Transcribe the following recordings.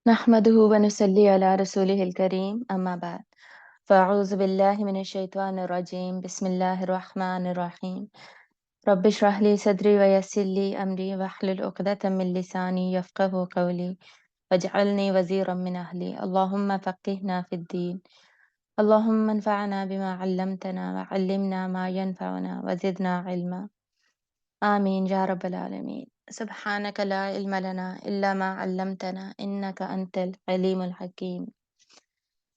نحمده ونصلي على رسوله الكريم أما بعد فأعوذ بالله من الشيطان الرجيم بسم الله الرحمن الرحيم رب اشرح لي صدري ويسر لي أمري واحلل عقدة من لساني يفقه قولي واجعلني وزيرا من أهلي اللهم فقهنا في الدين اللهم انفعنا بما علمتنا وعلمنا ما ينفعنا وزدنا علما آمين يا رب العالمين سبحانك لا علم لنا إلا ما علمتنا إنك أنت العليم الحكيم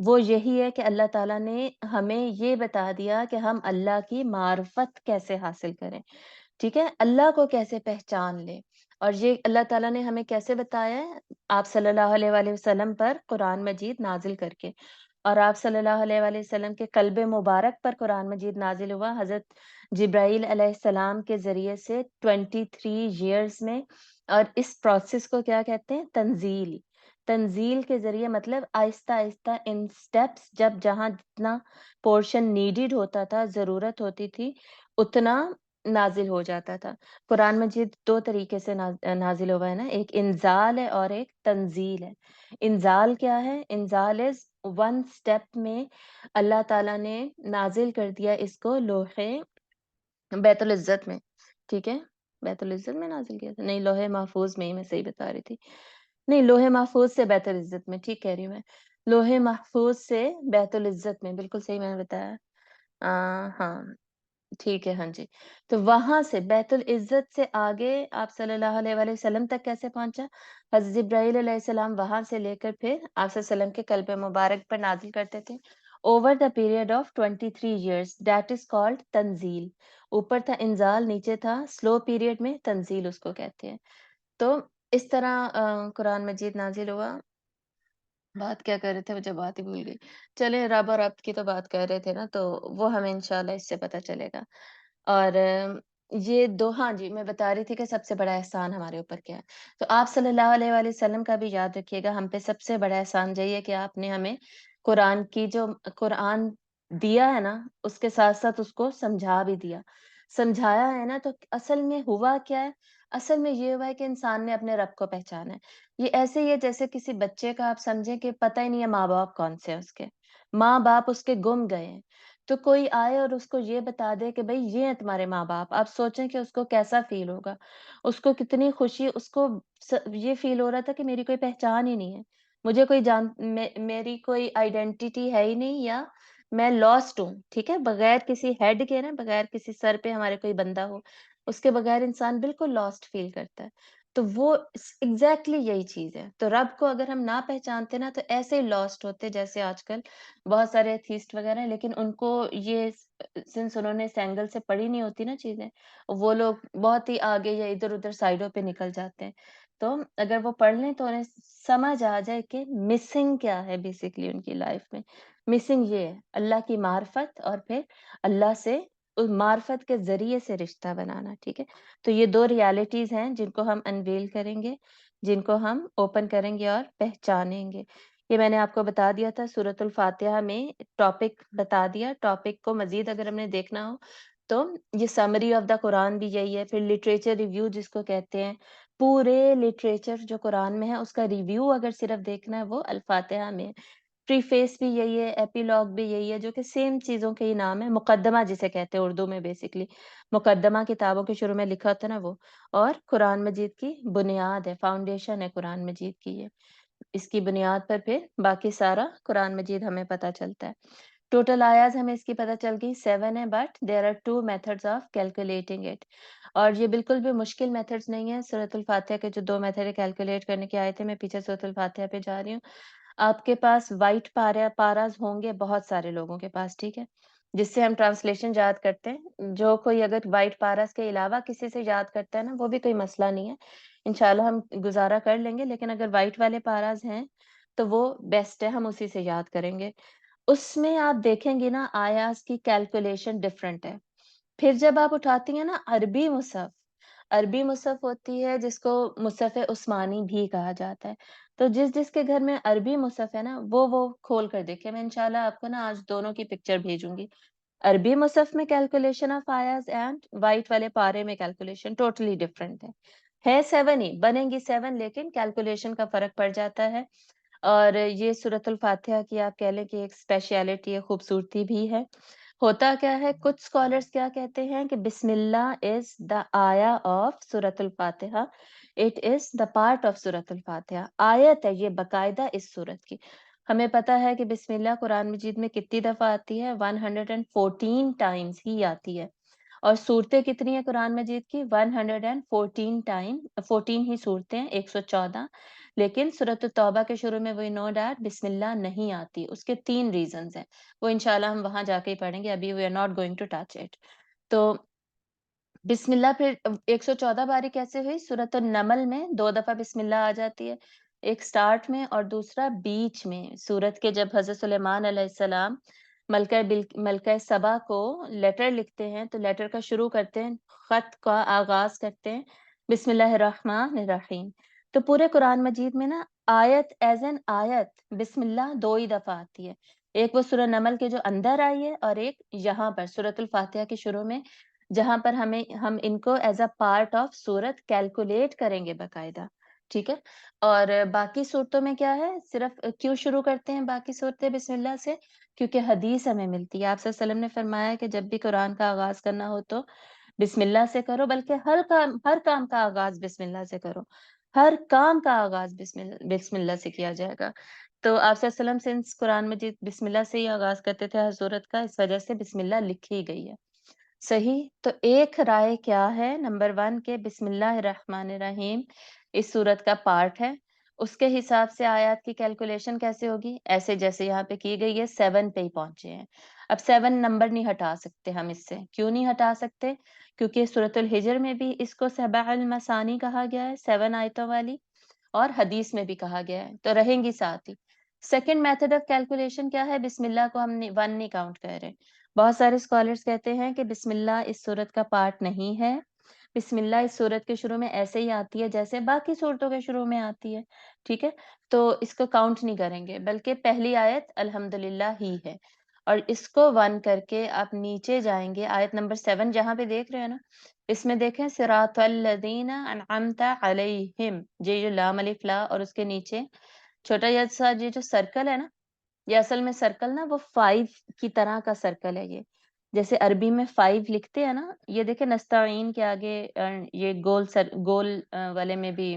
وہ یہی ہے کہ اللہ تعالیٰ نے ہمیں یہ بتا دیا کہ ہم اللہ کی معرفت کیسے حاصل کریں، ٹھیک ہے؟ اللہ کو کیسے پہچان لیں، اور یہ اللہ تعالیٰ نے ہمیں کیسے بتایا ہے؟ آپ صلی اللہ علیہ وآلہ وسلم پر قرآن مجید نازل کر کے، اور آپ صلی اللہ علیہ وآلہ وسلم کے قلب مبارک پر قرآن مجید نازل ہوا حضرت جبرائیل علیہ السلام کے ذریعے سے 23 ایئرز میں، اور اس پروسیس کو کیا کہتے ہیں؟ تنزیل۔ تنزیل کے ذریعے مطلب آہستہ آہستہ ان سٹیپس، جب جہاں جتنا پورشن نیڈیڈ ہوتا تھا، ضرورت ہوتی تھی، اتنا نازل ہو جاتا تھا۔ قرآن مجید دو طریقے سے نازل ہوا ہے نا، ایک انزال ہے اور ایک تنزیل ہے۔ انزال کیا ہے؟ انزال از ون سٹیپ میں اللہ تعالیٰ نے نازل کر دیا اس کو لوح بیت العزت میں، ٹھیک ہے؟ بیت العزت میں نازل کیا تھا؟ نہیں، لوح محفوظ میں ہی، میں صحیح بتا رہی تھی۔ نہیں، لوح محفوظ سے بیت العزت میں، ٹھیک کہہ رہی ہوں میں، لوح محفوظ سے بیت العزت میں، بالکل صحیح میں نے بتایا۔ ہاں ٹھیک ہے، ہاں جی۔ تو وہاں سے بیت العزت سے آگے آپ صلی اللہ علیہ وآلہ وسلم تک کیسے پہنچا؟ حضرت جبرائیل علیہ السلام وہاں سے لے کر پھر آپ صلی اللہ علیہ وسلم کے قلب مبارک پر نازل کرتے تھے over the period of 23 years, that is called تنزیل۔ اوپر تھا انزال، نیچے تھا سلو پیریڈ میں تنزیل اس کو کہتے ہیں۔ تو اس طرح قرآن مجید نازل ہوا۔ بات کیا کر رہے تھے؟ مجھے بات ہی بھول گئی۔ چلیں، رب اور ربط کی تو بات کر رہے تھے نا، تو وہ ہمیں انشاءاللہ اس سے پتہ چلے گا۔ اور یہ دو، ہاں جی، میں بتا رہی تھی کہ سب سے بڑا احسان ہمارے اوپر کیا ہے۔ تو آپ صلی اللہ علیہ وآلہ وسلم کا بھی یاد رکھیے گا، ہم پہ سب سے بڑا احسان یہی ہے کہ آپ نے ہمیں قرآن کی جو قرآن دیا ہے نا، اس کے ساتھ ساتھ اس کو سمجھا بھی دیا۔ سمجھایا ہے نا، تو اصل میں ہوا کیا ہے؟ اصل میں یہ ہوا ہے کہ انسان نے اپنے رب کو پہچانا ہے۔ یہ ایسے ہی ہے جیسے کسی بچے کا آپ سمجھیں کہ پتہ ہی نہیں ہے ماں باپ کون سے ہیں اس کے، ماں باپ اس کے گم گئے ہیں، تو کوئی آئے اور اس کو یہ بتا دے کہ بھئی یہ ہیں تمہارے ماں باپ، آپ سوچیں کہ اس کو کیسا فیل ہوگا، اس کو کتنی خوشی، اس کو یہ فیل ہو رہا تھا کہ میری کوئی پہچان ہی نہیں ہے، مجھے کوئی میری کوئی آئیڈینٹی ہے ہی نہیں، یا میں لاسٹ ہوں، ٹھیک ہے؟ بغیر کسی ہیڈ کے نا، بغیر کسی سر پہ ہمارے کوئی بندہ ہو، اس کے بغیر انسان بالکل لاسٹ فیل کرتا ہے۔ تو وہ ایگزیکٹلی یہی چیز ہے۔ تو رب کو اگر ہم نہ پہچانتے نا، تو ایسے ہی لاسٹ ہوتے، جیسے آج کل بہت سارے ایتھیسٹ وغیرہ ہیں، لیکن ان کو یہ سنس انہوں نے اس اینگل سے پڑھی نہیں ہوتی نا چیزیں، وہ لوگ بہت ہی آگے یا ادھر ادھر سائڈوں پہ نکل جاتے ہیں۔ تو اگر وہ پڑھ لیں تو انہیں سمجھ آ جائے کہ مسنگ کیا ہے بیسیکلی ان کی لائف میں۔ مسنگ یہ ہے اللہ کی معرفت، اور پھر اللہ سے اس معرفت کے ذریعے سے رشتہ بنانا، ٹھیک ہے؟ تو یہ دو ریالٹیز ہیں جن کو ہم انویل کریں گے، جن کو ہم اوپن کریں گے اور پہچانیں گے۔ یہ میں نے آپ کو بتا دیا تھا سورۃ الفاتحہ میں، ٹاپک بتا دیا۔ ٹاپک کو مزید اگر ہم نے دیکھنا ہو تو یہ سمری آف دا قرآن بھی یہی ہے، پھر لٹریچر ریویو جس کو کہتے ہیں، پورے لٹریچر جو قرآن میں ہے اس کا ریویو اگر صرف دیکھنا ہے وہ الفاتحہ میں ہے۔ پریفیس بھی یہی ہے، ایپیلاگ بھی یہی ہے، جو کہ سیم چیزوں کے ہی نام ہے، مقدمہ جسے کہتے ہیں اردو میں بیسیکلی، مقدمہ کتابوں کے شروع میں لکھا ہوتا ہے نا وہ، اور قرآن مجید کی بنیاد ہے، فاؤنڈیشن ہے قرآن مجید کی یہ، اس کی بنیاد پر پھر باقی سارا قرآن مجید ہمیں پتہ چلتا ہے۔ ٹوٹل آیاز ہمیں اس کی پتہ چل گئی 7 ہے، but there are 2 methods of calculating it, اور یہ بالکل بھی مشکل میتھڈز نہیں ہے۔ سورۃ الفاتحہ کے جو 2 میتھڈ ہے کیلکولیٹ کرنے کے آئے تھے، میں پیچھے سورۃ الفاتحہ پہ جا رہی ہوں۔ آپ کے پاس وائٹ پاراز ہوں گے بہت سارے لوگوں کے پاس، ٹھیک ہے، جس سے ہم ٹرانسلیشن یاد کرتے ہیں۔ جو کوئی اگر وائٹ پاراز کے علاوہ کسی سے یاد کرتا ہے نا، وہ بھی کوئی مسئلہ نہیں ہے، انشاءاللہ ہم گزارا کر لیں گے، لیکن اگر وائٹ والے پاراز ہیں تو وہ بیسٹ ہے، ہم اسی سے یاد کریں گے۔ اس میں آپ دیکھیں گے نا آیاز کی کیلکولیشن ڈفرینٹ ہے۔ پھر جب آپ اٹھاتی ہیں نا عربی مصحف، عربی مصحف ہوتی ہے جس کو مصحف عثمانی بھی کہا جاتا ہے، تو جس جس کے گھر میں عربی مصحف ہے نا، وہ کھول کر دیکھیں، میں انشاءاللہ آپ کو نا آج دونوں کی پکچر بھیجوں گی۔ عربی مصحف میں کیلکولیشن آف آیاز اینڈ وائٹ والے پارے میں کیلکولیشن ٹوٹلی ڈفرینٹ ہے 7 ہی بنیں گی 7، لیکن کیلکولیشن کا فرق پڑ جاتا ہے۔ اور یہ سورۃ الفاتحہ کی آپ کہہ لیں کہ ایک اسپیشلٹی ہے، خوبصورتی بھی ہے۔ ہوتا کیا ہے، کچھ اسکالرس کیا کہتے ہیں کہ بسم اللہ از دا آیا آف سورۃ الفاتحہ، it is the part of سورۃ الفاتحہ، آیت ہے یہ باقاعدہ اس سورت کی۔ ہمیں پتا ہے کہ بسم اللہ قرآن مجید میں کتنی دفعہ آتی ہے؟ 114 ٹائمز ہی آتی ہے، اور صورتیں کتنی ہیں قرآن مجید کی؟ 14 ہی صورتیں ہیں، 114. لیکن سورۃ التوبہ کے شروع میں وہی نو ڈیٹ بسم اللہ نہیں آتی. اس کے 3 ریزنز ہیں، وہ انشاءاللہ ہم وہاں جا کے ہی پڑھیں گے، ابھی we are not going to touch it. تو بسم اللہ پھر 114 باری کیسے ہوئی؟ سورۃ النمل میں 2 دفعہ بسم اللہ آ جاتی ہے، ایک سٹارٹ میں اور دوسرا بیچ میں. سورت کے جب حضرت سلیمان علیہ السلام ملکہ سبا کو لیٹر لکھتے ہیں تو لیٹر کا شروع کرتے ہیں، خط کا آغاز کرتے ہیں بسم اللہ الرحمن الرحیم. تو پورے قرآن مجید میں نا آیت ایز این آیت بسم اللہ 2 ہی دفعہ آتی ہے، ایک وہ سورہ نمل کے جو اندر آئی ہے اور ایک یہاں پر سورۃ الفاتحہ کے شروع میں، جہاں پر ہم ان کو ایز اے پارٹ آف سورت کیلکولیٹ کریں گے باقاعدہ. ٹھیک ہے. اور باقی صورتوں میں کیا ہے؟ صرف کیوں شروع کرتے ہیں باقی صورتیں بسم اللہ سے؟ کیونکہ حدیث ہمیں ملتی ہے، آپ صلی اللہ علیہ وسلم نے فرمایا کہ جب بھی قرآن کا آغاز کرنا ہو تو بسم اللہ سے کرو، بلکہ ہر کام کا آغاز بسم اللہ سے کرو، ہر کام کا آغاز بسم اللہ سے کیا جائے گا. تو آپ صلی اللہ علیہ وسلم سنس قرآن مجید بسم اللہ سے ہی آغاز کرتے تھے ہر صورت کا، اس وجہ سے بسم اللہ لکھی گئی ہے. صحیح. تو ایک رائے کیا ہے؟ نمبر 1 کے بسم اللہ الرحمن الرحیم اس صورت کا پارٹ ہے، اس کے حساب سے آیات کی کیلکولیشن کیسے ہوگی؟ ایسے جیسے یہاں پہ کی گئی ہے، 7 پہ ہی پہنچے ہیں. اب 7 نمبر نہیں ہٹا سکتے ہم اس سے. کیوں نہیں ہٹا سکتے؟ کیونکہ سورۃ الحجر میں بھی اس کو سبع المثانی کہا گیا ہے، 7 آیتوں والی، اور حدیث میں بھی کہا گیا ہے، تو رہیں گی ساتھ ہی. سیکنڈ میتھڈ آف کیلکولیشن کیا ہے؟ بسم اللہ کو ہم 1 نہیں کاؤنٹ کر رہے. بہت سارے اسکالرس کہتے ہیں کہ بسم اللہ اس صورت کا پارٹ نہیں ہے، بسم اللہ اس صورت کے شروع میں ایسے ہی آتی ہے جیسے باقی صورتوں کے شروع میں آتی ہے. ٹھیک ہے. تو اس کو کاؤنٹ نہیں کریں گے، بلکہ پہلی آیت الحمدللہ ہی ہے، اور اس کو 1 کر کے آپ نیچے جائیں گے، آیت نمبر 7 جہاں پہ دیکھ رہے ہیں نا، اس میں دیکھیں صراط الذین انعمت علیہم، یہ جو لام الف لا اور اس کے نیچے چھوٹا سا یہ جو سرکل ہے نا، یہ اصل میں سرکل نا وہ 5 کی طرح کا سرکل ہے. یہ جیسے عربی میں 5 لکھتے ہیں نا، یہ دیکھیں نستعین کے آگے یہ گول والے میں بھی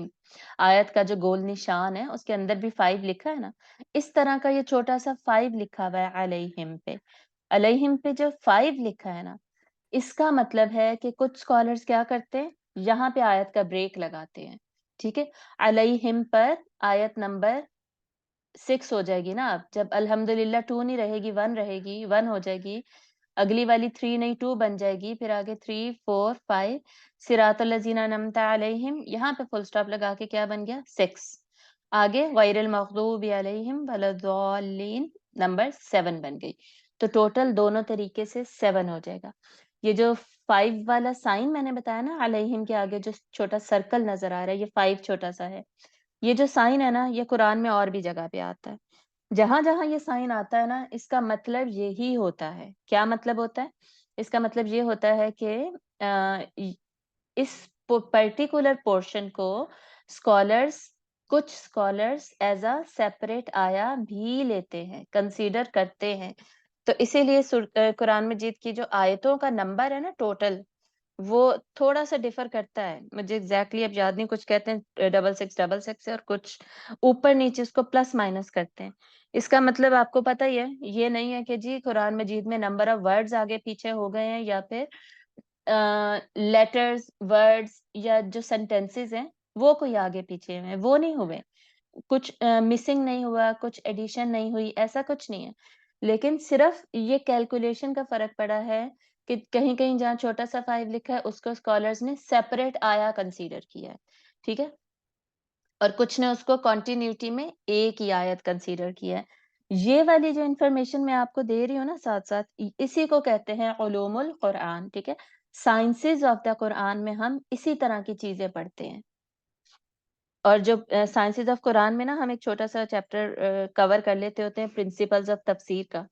آیت کا جو گول نشان ہے اس کے اندر بھی 5 لکھا ہے نا، اس طرح کا یہ چھوٹا سا 5 لکھا ہوا ہے علیہم پہ. علیہم پہ جو 5 لکھا ہے نا، اس کا مطلب ہے کہ کچھ اسکالرس کیا کرتے ہیں، یہاں پہ آیت کا بریک لگاتے ہیں. ٹھیک ہے. علیہم پر آیت نمبر 6 ہو جائے گی نا، اب جب الحمدللہ 2 نہیں رہے گی، 1 رہے گی، 1 ہو جائے گی، اگلی والی 3 نہیں 2 بن جائے گی، پھر آگے 3 4 5 صراط الذین انعمت علیہم، یہاں پہ فل سٹاپ لگا کے کیا بن گیا؟ 6. آگے غیر المغضوب علیہم ولا الضالین، نمبر 7 بن گئی. تو ٹوٹل دونوں طریقے سے 7 ہو جائے گا. یہ جو 5 والا سائن میں نے بتایا نا، علیہم کے آگے جو چھوٹا سرکل نظر آ رہا ہے، یہ 5 چھوٹا سا ہے. یہ جو سائن ہے نا، یہ قرآن میں اور بھی جگہ پہ آتا ہے. جہاں جہاں یہ سائن آتا ہے نا، اس کا مطلب یہی ہوتا ہے. کیا مطلب ہوتا ہے؟ اس کا مطلب یہ ہوتا ہے کہ اس پرٹیکولر پورشن کو کچھ اسکالرس ایز اے سیپریٹ آیا بھی لیتے ہیں، کنسیڈر کرتے ہیں. تو اسی لیے قرآن مجید کی جو آیتوں کا نمبر ہے نا ٹوٹل، وہ تھوڑا سا ڈیفر کرتا ہے. مجھے ایگزیکٹلی اب یاد نہیں، کچھ کہتے ہیں 6666 اور کچھ اوپر نیچے اس کو پلس مائنس کرتے ہیں. اس کا مطلب آپ کو پتہ ہی ہے، یہ نہیں ہے کہ جی قرآن مجید میں نمبر آف ورڈز آگے پیچھے ہو گئے ہیں، یا پھر لیٹرز ورڈز یا جو سینٹینسز ہیں وہ کوئی آگے پیچھے ہیں، وہ نہیں ہوئے. کچھ مسنگ نہیں ہوا، کچھ ایڈیشن نہیں ہوئی، ایسا کچھ نہیں ہے. لیکن صرف یہ کیلکولیشن کا فرق پڑا ہے کہ کہیں کہیں جہاں چھوٹا سا 5 لکھا ہے اس کو اسکالرز نے سیپریٹ آیا کنسیڈر کیا ہے. ٹھیک ہے. اور کچھ نے اس کو کنٹینیوٹی میں ایک ہی آیت کنسیڈر کیا ہے. یہ والی جو انفارمیشن میں آپ کو دے رہی ہوں نا ساتھ ساتھ، اسی کو کہتے ہیں علوم القرآن. ٹھیک ہے. سائنسز آف دا قرآن میں ہم اسی طرح کی چیزیں پڑھتے ہیں. اور جو سائنسز آف قرآن میں نا ہم ایک چھوٹا سا چیپٹر کور کر لیتے ہوتے ہیں پرنسپلز آف تفسیر کا،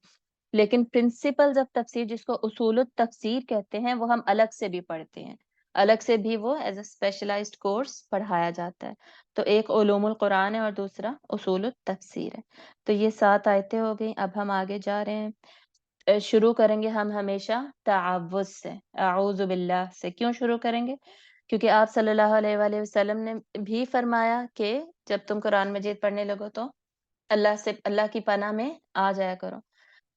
لیکن پرنسپلز آف تفسیر جس کو اصول التفسیر کہتے ہیں وہ ہم الگ سے بھی پڑھتے ہیں، الگ سے بھی وہ ایز اے اسپیشلائزڈ کورس پڑھایا جاتا ہے. تو ایک علوم القرآن ہے اور دوسرا اصول التفسیر ہے. تو یہ 7 آیتیں ہو گئیں. اب ہم آگے جا رہے ہیں. شروع کریں گے ہم ہمیشہ تعوذ سے، اعوذ باللہ سے. کیوں شروع کریں گے؟ کیونکہ آپ صلی اللہ علیہ وآلہ وسلم نے بھی فرمایا کہ جب تم قرآن مجید پڑھنے لگو تو اللہ کی پناہ میں آ جایا کرو.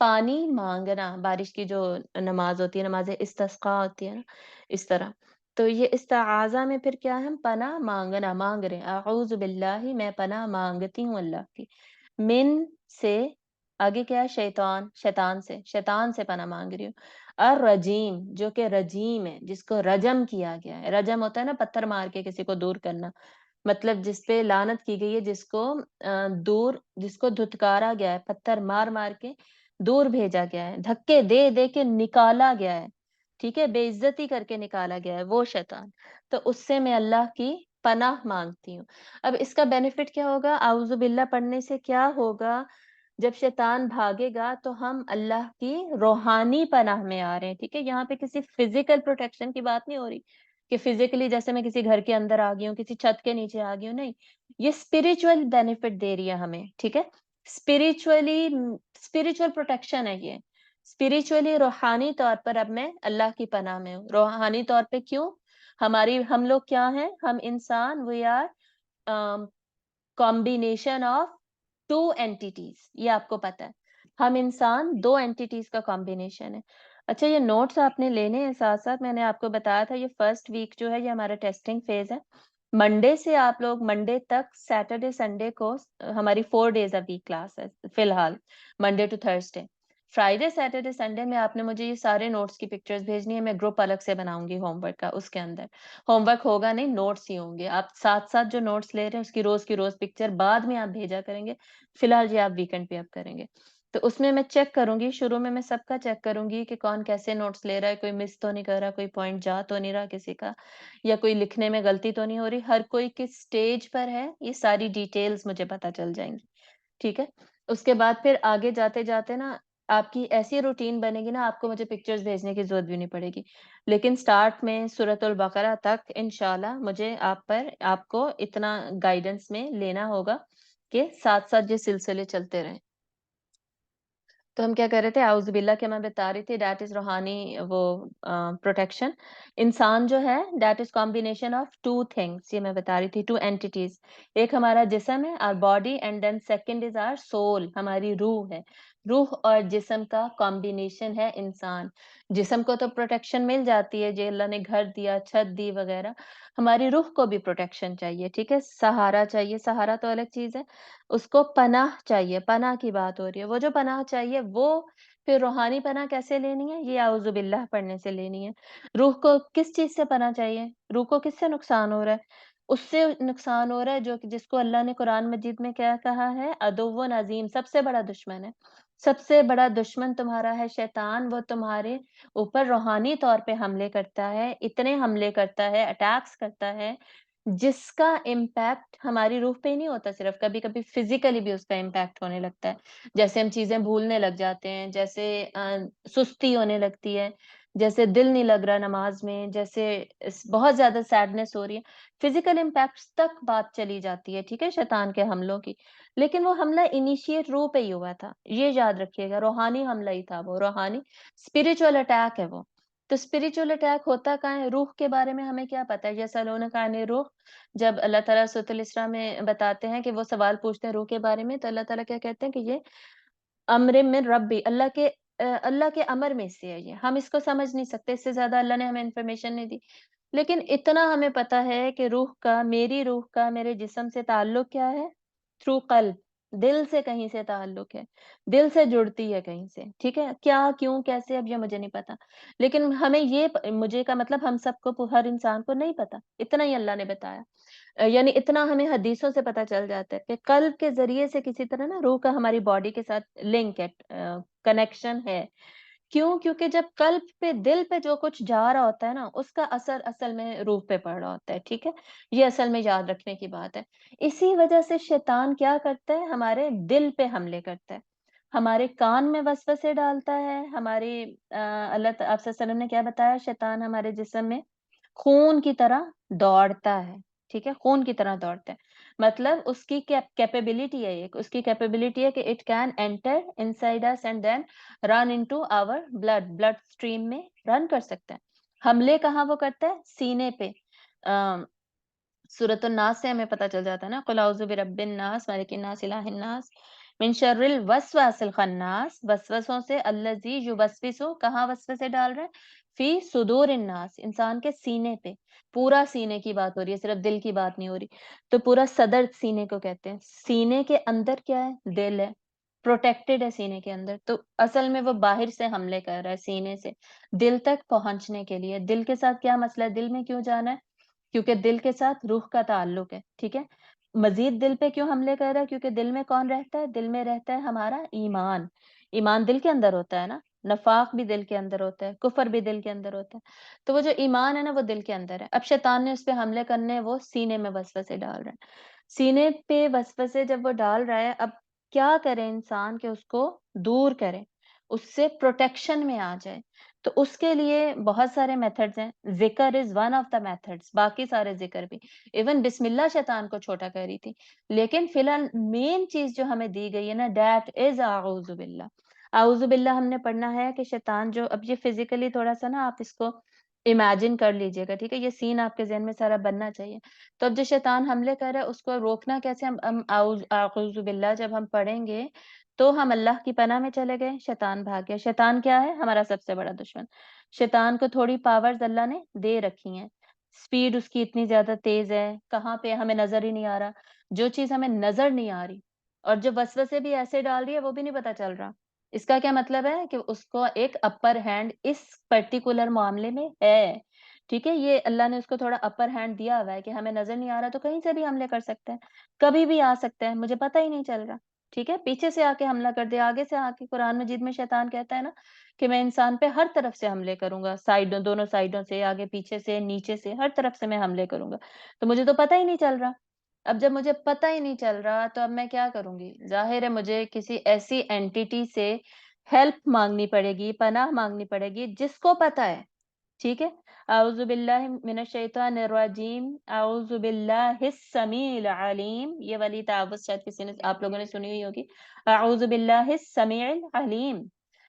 پانی مانگنا، بارش کی جو نماز ہوتی ہے، نماز استسقا ہوتی ہے نا، اس طرح۔ تو یہ استعاذہ میں پھر کیا ہے؟ ہم پناہ مانگنا، مانگ رہے ہیں، اعوذ باللہ، میں پناہ مانگتی ہوں اللہ کی، من سے، آگے کیا ہے؟ شیطان، شیطان سے پناہ مانگ رہی ہوں، الرجیم، جو کہ رجیم ہے، جس کو رجم کیا گیا ہے۔ رجم ہوتا ہے نا پتھر مار کے کسی کو دور کرنا، مطلب جس پہ لعنت کی گئی ہے، جس کو دور، جس کو دھتکارا گیا ہے، پتھر مار مار کے دور بھیجا گیا ہے، دھکے دے دے کے نکالا گیا ہے، ٹھیک ہے، بے عزتی کر کے نکالا گیا ہے وہ شیطان۔ تو اس سے میں اللہ کی پناہ مانگتی ہوں۔ اب اس کا بینیفٹ کیا ہوگا؟ اعوذ باللہ پڑھنے سے کیا ہوگا؟ جب شیطان بھاگے گا تو ہم اللہ کی روحانی پناہ میں آ رہے ہیں، ٹھیک ہے؟ یہاں پہ کسی فزیکل پروٹیکشن کی بات نہیں ہو رہی کہ فزیکلی جیسے میں کسی گھر کے اندر آ گئی ہوں، کسی چھت کے نیچے آ گئی ہوں، نہیں، یہ اسپرچل بینیفٹ دے رہی ہے ہمیں، ٹھیک ہے؟ اسپرچل پروٹیکشن ہے یہ، اسپرچولی، روحانی طور پر اب میں اللہ کی پناہ میں ہوں۔ روحانی طور پہ کیوں؟ ہم لوگ کیا ہیں؟ ہم انسان، we are combination of two entities, یہ آپ کو پتا ہے، ہم انسان دو اینٹیز کا کمبینیشن ہے۔ اچھا، یہ نوٹس آپ نے لینے ہیں ساتھ ساتھ، میں نے آپ کو بتایا تھا یہ فرسٹ ویک جو ہے یہ ہمارا ٹیسٹنگ فیز ہے، منڈے سے آپ لوگ منڈے تک سیٹرڈے سنڈے کو ہماری 4 days a week کلاس ہے فی الحال، Monday to Thursday. Friday Saturday Sunday میں آپ نے مجھے یہ سارے نوٹس کی پکچرز بھیجنی ہے، میں گروپ الگ سے بناؤں گی ہوم ورک کا، اس کے اندر ہوم ورک ہوگا نہیں، نوٹس ہی ہوں گے، آپ ساتھ ساتھ جو نوٹس لے رہے ہیں اس کی روز پکچر بعد میں آپ بھیجا کریں گے، فی الحال یہ آپ ویکنڈ پہ آپ کریں گے۔ تو اس میں چیک کروں گی، شروع میں سب کا چیک کروں گی کہ کون کیسے نوٹس لے رہا ہے، کوئی مس تو نہیں کر رہا، کوئی پوائنٹ جا تو نہیں رہا کسی کا، یا کوئی لکھنے میں غلطی تو نہیں ہو رہی، ہر کوئی کس سٹیج پر ہے، یہ ساری ڈیٹیلز مجھے پتا چل جائیں گی، ٹھیک ہے؟ اس کے بعد پھر آگے جاتے جاتے نا آپ کی ایسی روٹین بنے گی نا، آپ کو مجھے پکچرز بھیجنے کی ضرورت بھی نہیں پڑے گی، لیکن سٹارٹ میں سورۃ البقرہ تک انشاءاللہ مجھے آپ کو اتنا گائیڈنس میں لینا ہوگا کہ ساتھ ساتھ یہ سلسلے چلتے رہیں۔ تو ہم کیا کر رہے تھے؟ اعوذ باللہ کے میں بتا رہی تھی، دیٹ از روحانی وہ پروٹیکشن۔ انسان جو ہے that is combination of two things, یہ میں بتا رہی تھی، ٹو اینٹیز، ایک ہمارا جسم ہے، our body, and then second is our soul, ہماری روح ہے، روح اور جسم کا کمبینیشن ہے انسان۔ جسم کو تو پروٹیکشن مل جاتی ہے، جو اللہ نے گھر دیا، چھت دی وغیرہ، ہماری روح کو بھی پروٹیکشن چاہیے، ٹھیک ہے؟ سہارا چاہیے، سہارا تو الگ چیز ہے، اس کو پناہ چاہیے، پناہ کی بات ہو رہی ہے، وہ جو پناہ چاہیے وہ پھر روحانی پناہ کیسے لینی ہے؟ یہ اعوذ باللہ پڑھنے سے لینی ہے۔ روح کو کس چیز سے پناہ چاہیے؟ روح کو کس سے نقصان ہو رہا ہے؟ اس سے نقصان ہو رہا ہے جو جس کو اللہ نے قرآن مجید میں کیا کہا ہے؟ عدو عظیم، سب سے بڑا دشمن ہے، سب سے بڑا دشمن تمہارا ہے شیطان، وہ تمہارے اوپر روحانی طور پہ حملے کرتا ہے، اتنے حملے کرتا ہے، اٹیکس کرتا ہے، جس کا امپیکٹ ہماری روح پہ ہی نہیں ہوتا، صرف کبھی کبھی فزیکلی بھی اس کا امپیکٹ ہونے لگتا ہے، جیسے ہم چیزیں بھولنے لگ جاتے ہیں، جیسے سستی ہونے لگتی ہے، جیسے دل نہیں لگ رہا نماز میں، جیسے بہت زیادہ سیڈنس ہو رہی ہے، فزیکل امپیکٹس تک بات چلی جاتی ہے، ٹھیک ہے، شیطان کے حملوں کی۔ لیکن وہ حملہ انیشیٹ روح پہ ہی ہوا تھا، یہ یاد رکھیے گا، روحانی حملہ ہی تھا وہ، روحانی اسپرچل اٹیک ہے وہ۔ تو اسپرچل اٹیک ہوتا کہاں ہے؟ روح کے بارے میں ہمیں کیا پتا ہے؟ یسألونک عن الروح، جب اللہ تعالیٰ سورۃ الاسراء میں بتاتے ہیں کہ وہ سوال پوچھتے ہیں روح کے بارے میں، تو اللہ تعالیٰ کیا کہتے ہیں کہ یہ امر من ربی، اللہ کے امر میں سے ہے، یہ ہم اس کو سمجھ نہیں سکتے، اس سے زیادہ اللہ نے ہمیں انفارمیشن نہیں دی، لیکن اتنا ہمیں پتا ہے کہ میری روح کا میرے جسم سے تعلق کیا ہے؟ تھرو قلب، دل سے کہیں سے تعلق ہے، دل سے جڑتی ہے کہیں سے، ٹھیک ہے؟ کیا، کیوں، کیسے، اب یہ مجھے نہیں پتا، لیکن ہمیں مجھے کا مطلب ہم سب کو، ہر انسان کو نہیں پتا، اتنا ہی اللہ نے بتایا، یعنی اتنا ہمیں حدیثوں سے پتا چل جاتا ہے کہ قلب کے ذریعے سے کسی طرح نا روح کا ہماری باڈی کے ساتھ لنک ہے، کنیکشن ہے، کیوں؟ کیونکہ جب قلب پہ، دل پہ جو کچھ جا رہا ہوتا ہے نا، اس کا اثر اصل میں روح پہ پڑ رہا ہوتا ہے، ٹھیک ہے؟ یہ اصل میں یاد رکھنے کی بات ہے۔ اسی وجہ سے شیطان کیا کرتا ہے؟ ہمارے دل پہ حملے کرتا ہے، ہمارے کان میں وسوسے ڈالتا ہے، ہماری آپ صلی اللہ علیہ وسلم نے کیا بتایا؟ شیطان ہمارے جسم میں خون کی طرح دوڑتا ہے، ٹھیک ہے؟ خون کی طرح دوڑتا ہے، مطلب اس کی کیپیبلٹی ہے، اس کی کیپیبلٹی ہے کہ it can enter inside us and then run into our bloodstream میں رن کر سکتا ہے۔ حملے کہاں وہ کرتا ہے؟ سینے پہ۔ سورۃ الناس سے ہمیں پتہ چل جاتا ہے نا، قل اعوذ برب الناس ملک الناس الہ الناس، من شر الوسواس الخناس، وسوسوں سے، الذی یوسوسو، کہاں وسوسے ڈال رہے ہیں، فی صدور الناس، انسان کے سینے پہ، پورا سینے کی بات ہو رہی ہے، صرف دل کی بات نہیں ہو رہی، تو پورا صدر سینے کو کہتے ہیں، سینے کے اندر کیا ہے، دل ہے، پروٹیکٹڈ ہے سینے کے اندر، تو اصل میں وہ باہر سے حملے کر رہا ہے سینے سے دل تک پہنچنے کے لیے. دل کے ساتھ کیا مسئلہ ہے، دل میں کیوں جانا ہے، کیونکہ دل کے ساتھ روح کا تعلق ہے، ٹھیک ہے. مزید دل پہ کیوں حملے کر رہا ہے، کیونکہ دل میں کون رہتا ہے، دل میں رہتا ہے ہمارا ایمان. ایمان دل کے اندر ہوتا ہے نا، نفاق بھی دل کے اندر ہوتا ہے، کفر بھی دل کے اندر ہوتا ہے، تو وہ جو ایمان ہے نا وہ دل کے اندر ہے. اب شیطان نے اس پہ حملے کرنے، وہ سینے میں وسوسے ڈال رہے ہیں. سینے پہ وسوسے جب وہ ڈال رہا ہے، اب کیا کرے انسان کہ اس کو دور کرے، اس سے پروٹیکشن میں آ جائے. تو اس کے لیے بہت سارے میتھڈز ہیں. ذکر is one of the methods, باقی سارے ذکر بھی، ایون بسم اللہ شیطان کو چھوٹا کر رہی تھی، لیکن فی الحال مین چیز جو ہمیں دی گئی ہے نا، دیٹ از اعوذ باللہ. اعوذ باللہ ہم نے پڑھنا ہے کہ شیطان جو، اب یہ فزیکلی تھوڑا سا نا آپ اس کو امیجن کر لیجئے گا، ٹھیک ہے، یہ سین آپ کے ذہن میں سارا بننا چاہیے. تو اب جو شیطان حملے کر رہا ہے اس کو روکنا کیسے، ہم اعوذ باللہ جب ہم پڑھیں گے تو ہم اللہ کی پناہ میں چلے گئے، شیطان بھاگ گیا. شیطان کیا ہے، ہمارا سب سے بڑا دشمن. شیطان کو تھوڑی پاورز اللہ نے دے رکھی ہیں، سپیڈ اس کی اتنی زیادہ تیز ہے، کہاں پہ ہمیں نظر ہی نہیں آ رہا. جو چیز ہمیں نظر نہیں آ رہی اور جو وسوسے بھی ایسے ڈال رہی ہے وہ بھی نہیں پتا چل رہا، اس کا کیا مطلب ہے کہ اس کو ایک اپر ہینڈ اس پرٹیکولر معاملے میں ہے. ٹھیک ہے، یہ اللہ نے اس کو تھوڑا اپر ہینڈ دیا ہوا ہے کہ ہمیں نظر نہیں آ رہا تو کہیں سے بھی حملے کر سکتے ہیں، کبھی بھی آ سکتے ہیں، مجھے پتہ ہی نہیں چل رہا. ٹھیک ہے، پیچھے سے آ کے حملہ کر دے، آگے سے آ کے. قرآن مجید میں شیطان کہتا ہے نا کہ میں انسان پہ ہر طرف سے حملے کروں گا، سائڈوں، دونوں سائڈوں سے، آگے پیچھے سے، نیچے سے، ہر طرف سے میں حملے کروں گا. تو مجھے تو پتہ ہی نہیں چل رہا. اب جب مجھے پتہ ہی نہیں چل رہا تو اب میں کیا کروں گی، ظاہر ہے مجھے کسی ایسی اینٹیٹی سے ہیلپ مانگنی پڑے گی، پناہ مانگنی پڑے گی جس کو پتہ ہے. ٹھیک ہے، اعوذ باللہ من الشیطان الرجیم، اعوذ باللہ السمیع العلیم، یہ والی تعوذ شاید کسی نے، آپ لوگوں نے سنی ہوئی ہوگی. اعوذ باللہ السمیع العلیم،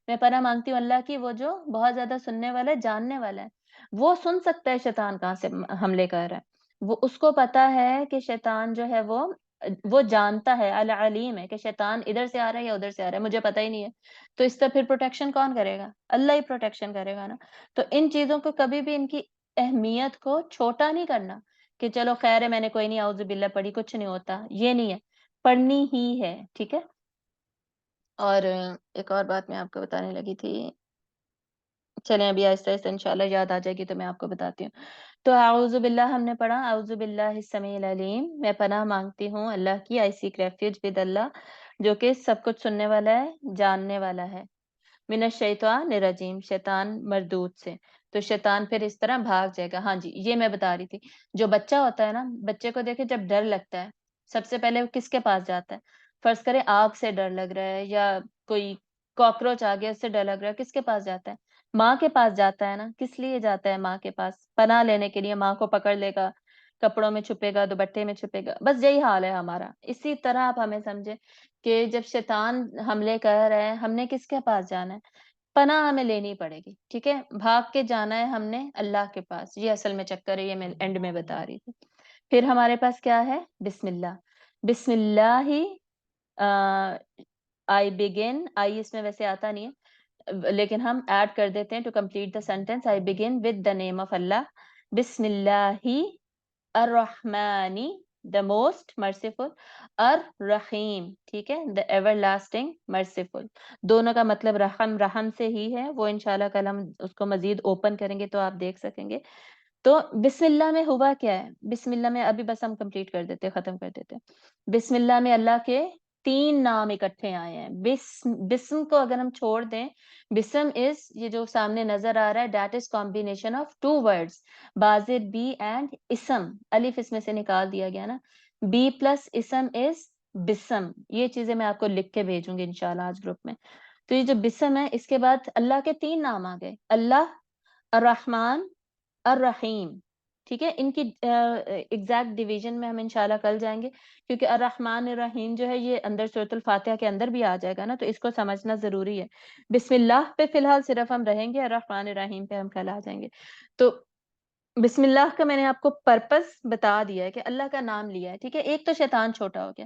میں پناہ مانگتی ہوں اللہ کی، وہ جو بہت زیادہ سننے والا ہے، جاننے والا ہے. وہ سن سکتا ہے شیطان کہاں سے حملے کر رہا ہے، وہ اس کو پتا ہے کہ شیطان جو ہے وہ جانتا ہے، العلیم ہے کہ شیطان ادھر سے آ رہا ہے یا ادھر سے آ رہا ہے، مجھے پتہ ہی نہیں ہے. تو اس کا پھر پروٹیکشن کون کرے گا، اللہ ہی پروٹیکشن کرے گا نا. تو ان چیزوں کو کبھی بھی ان کی اہمیت کو چھوٹا نہیں کرنا کہ چلو خیر ہے میں نے کوئی نہیں اعوذ باللہ پڑھی کچھ نہیں ہوتا، یہ نہیں ہے، پڑھنی ہی ہے. ٹھیک ہے، اور ایک اور بات میں آپ کو بتانے لگی تھی، چلیں ابھی آہستہ آہستہ انشاءاللہ یاد آ جائے گی تو میں آپ کو بتاتی ہوں. تو اعوذ باللہ ہم نے پڑھا، اعوذ باللہ السمیع العلیم، میں پناہ مانگتی ہوں اللہ کی، آئی سیک ریفیوج ود اللہ، جو کہ سب کچھ سننے والا ہے، جاننے والا ہے. من الشیطان الرجیم، شیطان مردود سے. تو شیطان پھر اس طرح بھاگ جائے گا. ہاں جی، یہ میں بتا رہی تھی، جو بچہ ہوتا ہے نا، بچے کو دیکھے جب ڈر لگتا ہے سب سے پہلے وہ کس کے پاس جاتا ہے، فرض کرے آگ سے ڈر لگ رہا ہے یا کوئی کاکروچ آ گیا اس سے ڈر لگ رہا ہے، کس کے پاس جاتا ہے، ماں کے پاس جاتا ہے نا. کس لیے جاتا ہے ماں کے پاس، پناہ لینے کے لیے. ماں کو پکڑ لے گا، کپڑوں میں چھپے گا، دوپٹے میں چھپے گا، بس یہی حال ہے ہمارا. اسی طرح آپ ہمیں سمجھے کہ جب شیطان حملے کر رہے ہیں، ہم نے کس کے پاس جانا ہے، پناہ ہمیں لینی پڑے گی. ٹھیک ہے، بھاگ کے جانا ہے ہم نے اللہ کے پاس. یہ اصل میں چکر ہے، یہ میں اینڈ میں بتا رہی تھی. پھر ہمارے پاس کیا ہے، بسم اللہ. بسم اللہ ہی آئی بگن، آئی اس میں ویسے آتا نہیں ہے لیکن ہم ایڈ کر دیتے ہیں to complete the sentence. I begin with the name of Allah, بسم اللہ الرحمانی، the most merciful، الرحیم، ٹھیک ہے، the everlasting merciful. دونوں کا مطلب رحم، رحم سے ہی ہے. وہ انشاءاللہ کل ہم اس کو مزید اوپن کریں گے تو آپ دیکھ سکیں گے. تو بسم اللہ میں ہوا کیا ہے، بسم اللہ میں ابھی بس ہم کمپلیٹ کر دیتے، ختم کر دیتے. بسم اللہ میں اللہ کے 3 نام اکٹھے آئے ہیں. بسم کو اگر ہم چھوڑ دیں، بسم از یہ جو سامنے نظر آ رہا ہے، that is combination of 2 words، بازر بی اینڈ اسم. الف اس میں سے نکال دیا گیا نا، بی پلس اسم از بسم. یہ چیزیں میں آپ کو لکھ کے بھیجوں گی انشاءاللہ آج گروپ میں. تو یہ جو بسم ہے اس کے بعد اللہ کے 3 نام آ گئے، اللہ، الرحمن، الرحیم. ٹھیک ہے، ان کی ایگزیکٹ ڈیویژن میں ہم انشاءاللہ کل جائیں گے، کیونکہ الرحمن الرحیم جو ہے یہ اندر سورۃ الفاتحہ کے اندر بھی آ جائے گا نا، تو اس کو سمجھنا ضروری ہے. بسم اللہ پہ فی الحال صرف ہم رہیں گے، الرحمن الرحیم پہ ہم کل آ جائیں گے. تو بسم اللہ کا میں نے آپ کو پرپس بتا دیا ہے کہ اللہ کا نام لیا ہے. ٹھیک ہے، ایک تو شیطان چھوٹا ہو گیا.